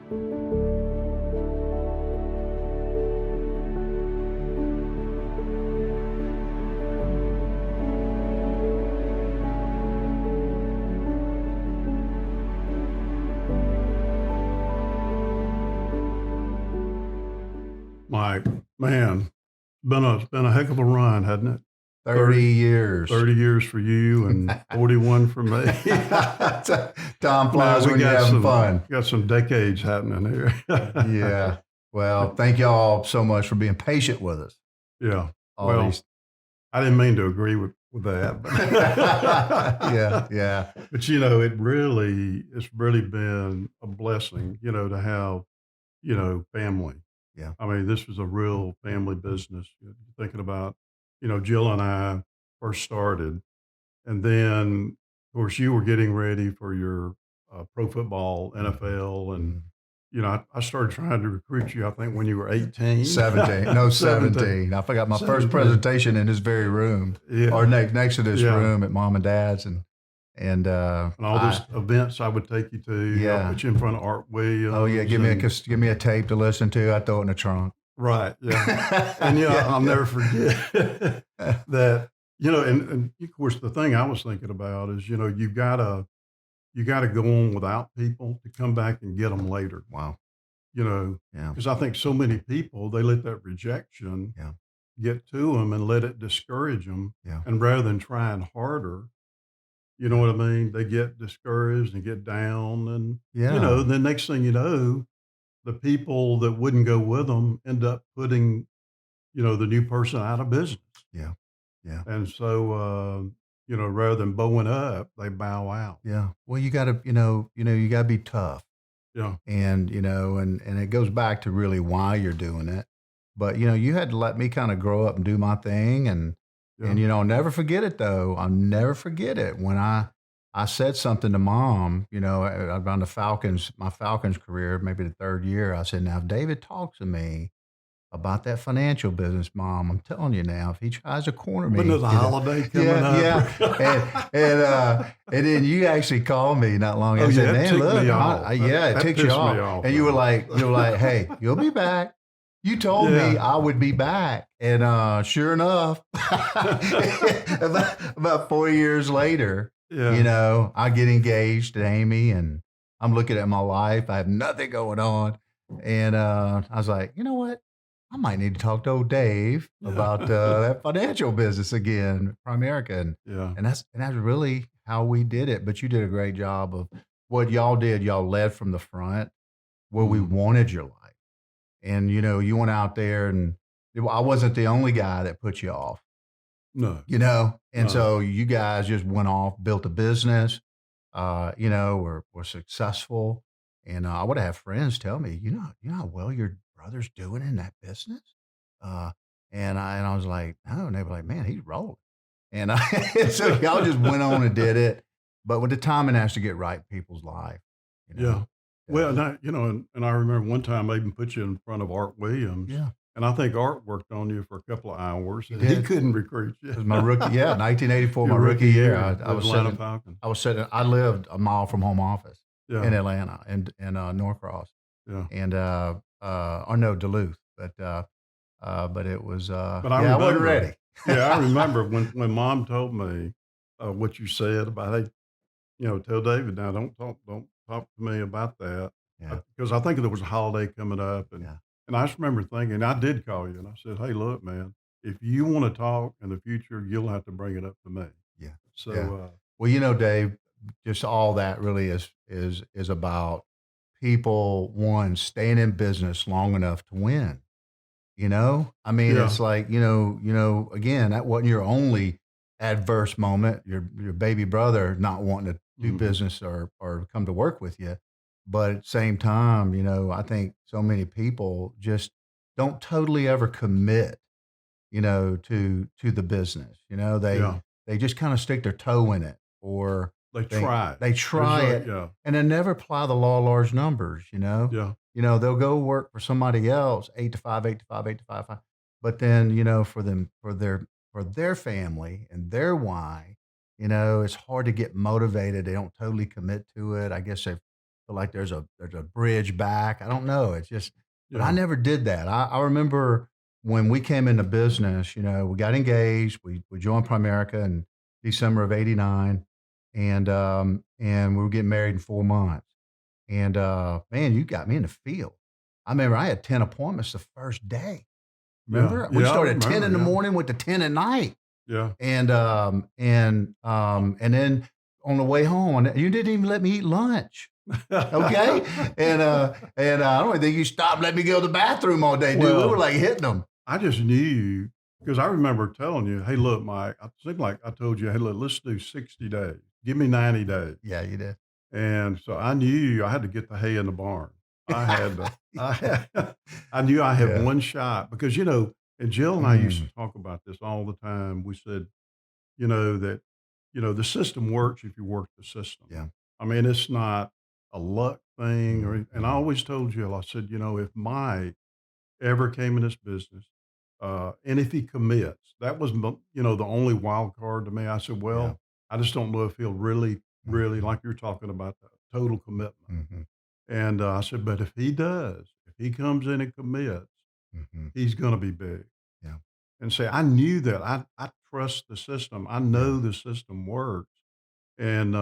My man, been a heck of a run, hasn't it? 30 years. 30 years for you and 41 for me. Time flies when you're having fun. Got some decades happening here. Yeah. Well, thank y'all so much for being patient with us. Yeah. Well, I didn't mean to agree with that. But yeah. But it's really been a blessing, to have, family. Yeah. I mean, this was a real family business. You're thinking about, Jill and I first started, and then, of course, you were getting ready for your pro football, NFL, and I started trying to recruit you. I think when you were 18, 17. No, 17. I forgot my first presentation in this very room, or next to this room at Mom and Dad's, and all those events I would take you to. I put you in front of Art Williams. Oh yeah, give me a tape to listen to. I throw it in the trunk. Right. Yeah. And I'll never forget that. And of course the thing I was thinking about is you gotta go on without people to come back and get them later. Wow. Because I think so many people, they let that rejection get to them and let it discourage them. Yeah. And rather than trying harder, you know what I mean? They get discouraged and get down, and the next thing you know, the people that wouldn't go with them end up putting, the new person out of business. Yeah. Yeah. And so, rather than bowing up, they bow out. Yeah. Well, you gotta, you gotta be tough. Yeah. And, and it goes back to really why you're doing it. But, you had to let me kind of grow up and do my thing. And I'll never forget it though. I'll never forget it when I said something to Mom, around my Falcons career, maybe the third year. I said, now if David talks to me about that financial business, Mom, I'm telling you now, if he tries to corner me. When there's a holiday coming up. Yeah. And then you actually called me not long ago. Yeah, man, look, it ticked you off. And you were like, hey, you'll be back. You told me I would be back. And sure enough, about 4 years later, I get engaged to Amy, and I'm looking at my life. I have nothing going on. And I was like, you know what? I might need to talk to old Dave about that financial business again, Primerica. And that's really how we did it. But you did a great job of what y'all did. Y'all led from the front where we wanted your life. And, you went out there, and I wasn't the only guy that put you off. No. And so you guys just went off, built a business, were successful. And I would have friends tell me, you know how well your brother's doing in that business? And I was like, no. And they were like, man, he's rolling. And so y'all just went on and did it. But with the timing has to get right in people's life. Yeah. Well, and I remember one time I even put you in front of Art Williams. Yeah. And I think Art worked on you for a couple of hours. He He couldn't recruit you. It was my rookie, 1984, my rookie year. I lived a mile from home office in Atlanta and Norcross. Yeah. And or no, Duluth. But it was But I wasn't ready. I remember when Mom told me what you said about, hey, tell David now, don't talk to me about that. Yeah. Because I think there was a holiday coming up, and I just remember thinking, I did call you and I said, hey, look, man, if you want to talk in the future, you'll have to bring it up to me. Yeah. So well, Dave, just all that really is about people, one, staying in business long enough to win. I mean, it's like, again, that wasn't your only adverse moment, your baby brother not wanting to do business or come to work with you. But at the same time, I think so many people just don't totally ever commit, to the business. They just kind of stick their toe in it, or they try it, and they never apply the law of large numbers. They'll go work for somebody else, 8 to 5, 8 to 5, 8 to 5, 5. But then, for their family and their why, it's hard to get motivated. They don't totally commit to it. I guess they've feel like there's a bridge back. I don't know. It's just, but I Yeah. never did that. I remember when we came into business, we got engaged. We joined Primerica in December of '89, and we were getting married in 4 months. And man, you got me in the field. I remember I had 10 appointments the first day. Yeah. Remember? We Yeah. I started at 10 remember. in the Yeah. morning, went to 10 at night. Yeah. And then on the way home, you didn't even let me eat lunch. Okay. And I don't even think you stopped letting me go to the bathroom all day, dude. We were Well, like hitting them. I just knew because I remember telling you, "Hey, look, Mike." I seemed like I told you, "Hey, look, let's do 60 days. Give me 90 days." Yeah, you did. And so I knew I had to get the hay in the barn. I had to. I knew I had Yeah. one shot because and Jill and I used to Mm, talk about this all the time. We said, that the system works if you work the system. yeah. I mean, it's not a luck thing, and I Mhm. always told Jill, I said, if Mike ever came in this business, and if he commits, that was the only wild card to me. I said, Yeah. well, I just don't know if he'll really, really Mhm. like you're talking about the total commitment. Mhm. And I said, but if he does, if he comes in and commits, Mhm. he's going to be big. Yeah. And say, I knew that. I trust the system. I Yeah. know the system works. And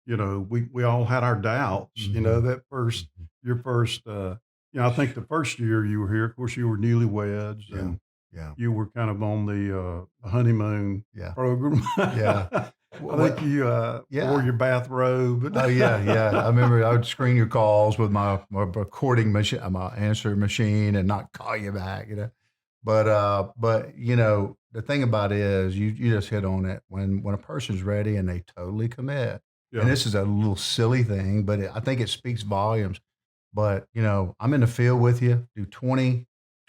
we all had our doubts. Mhm. That first Mhm. your first. I think the first year you were here, of course, you were newlyweds, Yeah. and Yeah. you were kind of on the honeymoon Yeah. program. Yeah. I think What? you wore Yeah. your bathrobe. Oh yeah, yeah. I remember I would screen your calls with my recording machine, my answer machine, and not call you back. But the thing about it is, you just hit on it. When a person's ready and they totally commit, and Yeah. this is a little silly thing, but I think it speaks volumes. But I'm in the field with you. Do 20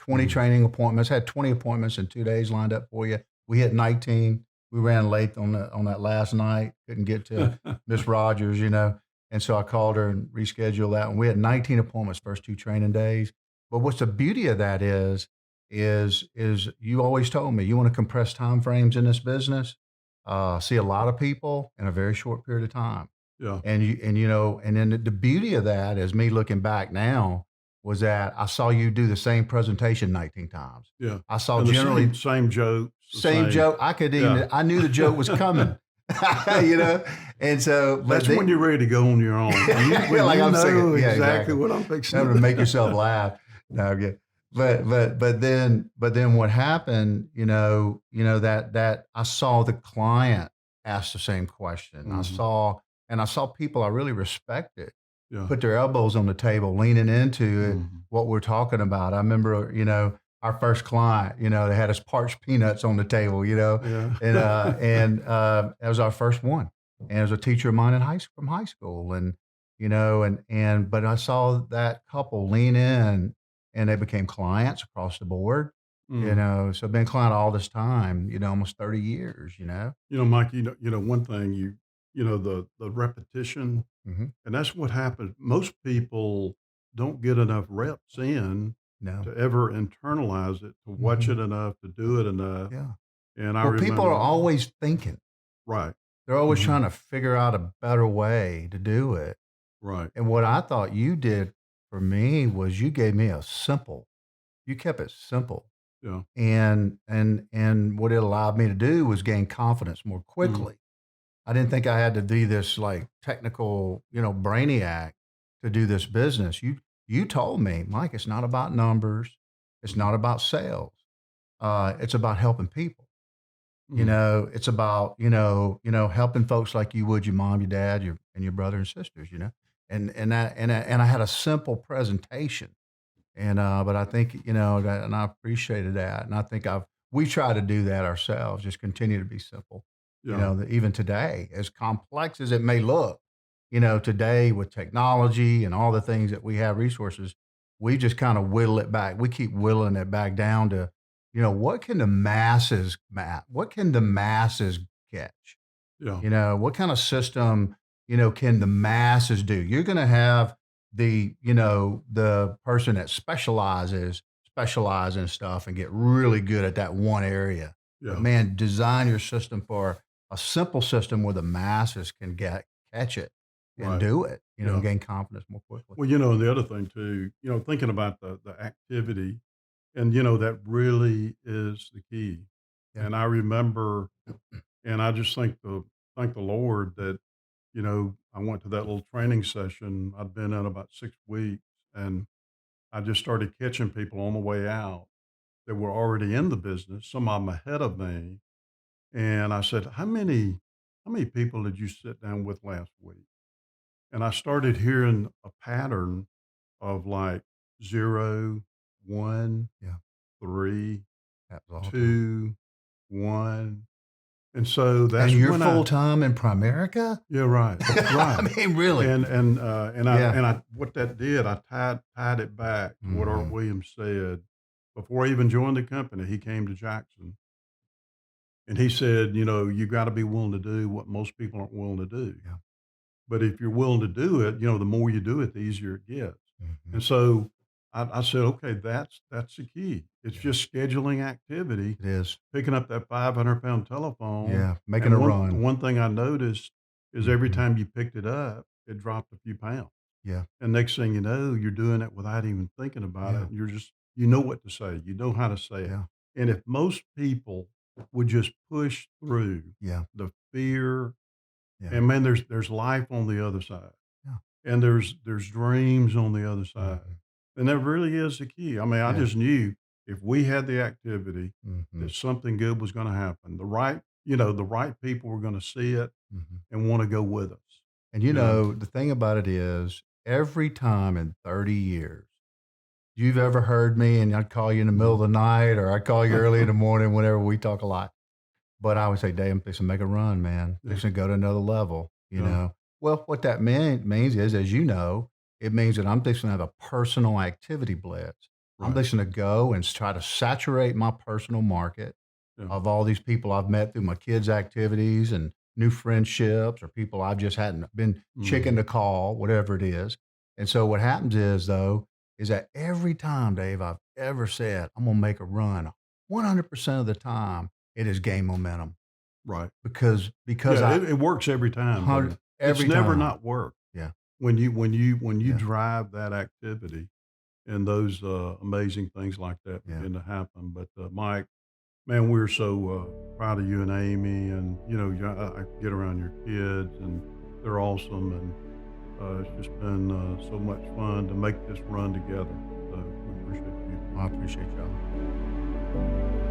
Mhm. training appointments. Had 20 appointments in 2 days lined up for you. We hit 19. We ran late on that last night. Couldn't get to Miss Rogers, and so I called her and rescheduled that. And we had 19 appointments first 2 training days. But what's the beauty of that is you always told me you want to compress time frames in this business, see a lot of people in a very short period of time. Yeah. And then the beauty of that is me looking back now was that I saw you do the same presentation 19 times. Yeah. I saw And the generally same jokes, the same same. joke. Yeah. I knew the joke was coming, you know? And so, but That's when you're ready to go on your own. When like you I'm know saying, yeah, exactly exactly. what I'm fixing Never to to do. make yourself laugh. No, I'm good. But then what happened, that I saw the client ask the same question. Mhm. I saw people I really respected Yeah. put their elbows on the table, leaning into it, Mhm. what we're talking about. I remember, our first client, they had us parched peanuts on the table, Yeah. that was our first one. And it was a teacher of mine from high school. But I saw that couple lean in and they became clients across the board, Mm. so I've been a client all this time, almost 30 years. Mike, one thing the repetition, Hmm. and that's what happens. Most people don't get enough reps in No. to ever internalize it, to watch Hmm. it enough, to do it enough. Yeah. And I Well, people are remember, always thinking. right. They're always Mhm. trying to figure out a better way to do it. Right. And what I thought you did for me was you gave me you kept it simple. Yeah. And what it allowed me to do was gain confidence more Mhm. quickly. I didn't think I had to be this like technical, brainiac to do this business. You told me, Mike, it's not about numbers. It's Mhm. not about sales. It's about helping people. Mhm. It's about, helping folks like you would your mom, your dad, and your brother and sisters. And I had a simple presentation. But I think, that, and I appreciated that. And I think we try to do that ourselves, just continue to be simple. Yeah. That even today, as complex as it may look, today with technology and all the things that we have resources, we just kind of whittle it back. We keep whittling it back down to, what can the masses, what can the masses catch? Yeah. What kind of system, can the masses do? You're going to have the person that specialize in stuff and get really good at that one area. But Yeah. man, design your system for a simple system where the masses can catch it. and right. do it, and Yeah. gain confidence more quickly. Well, and the other thing too, thinking about the activity, and that really is the key. Yeah. And I remember, and I just thank the Lord that I went to that little training session. I'd been in about 6 weeks, and I just started catching people on the way out that were already in the business. Some of them ahead of me, and I said, "How many people did you sit down with last week?" And I started hearing a pattern of like 0, 1, Yeah. 3, Happens all the time. 2, 1. And so And that's you're when full time in Primerica? yeah, right, right. I mean, really? And Yeah. I what that did, I tied it back to what Art Mhm. Williams said before I even joined the company. He came to Jackson and he said, you got to be willing to do what most people aren't willing to do. Yeah. But if you're willing to do it, the more you do it, the easier it gets. And Mhm. so I said, okay, that's the key. It's Yeah. just scheduling activity, It is. picking up that 500-pound telephone. Yeah. Making a And the run. one thing I noticed is every Mhm. time you picked it up, it dropped a few pounds. Yeah. And next thing you know, you're doing it without even thinking about Yeah. it. And you know what to say. You know how to say it. Yeah. And if most people would just push through Yeah. the fear, Yeah. and man, there's life on the other side, Yeah. and there's dreams on the other side, Mhm. and that really is the key. I mean, I Yeah. just knew if we had the activity, Mhm. that something good was going to happen. The right people were going to see it Mhm. and want to go with us. And You know, the thing about it is, every time in 30 years you've ever heard me, and I'd call you in the middle of the night or I'd call you early in the morning, whenever we talk a lot. But I would say, Dave, I'm fixing to make a run, man. yeah, Fixing to go to another level, yeah, Well, what that means is, as you know, it means that I'm fixing to have a personal activity blitz. I'm right, fixing to go and try to saturate my personal market yeah, of all these people I've met through my kids' activities and new friendships, or people I've just hadn't been chicken hmm, to call, whatever it is. And so what happens is, though, is that every time, Dave, I've ever said I'm gonna make a run, 100% of the time it is gain momentum, right, because yeah. I It works every time, doesn't it? It's every never time. not work Yeah, when you yeah, drive that activity, and those amazing things like that yeah. begin to happen. But Mike, man, we're so proud of you and Amy, and I get around your kids, and they're awesome, and it's just been so much fun to make this run together. So we appreciate you. I appreciate y'all.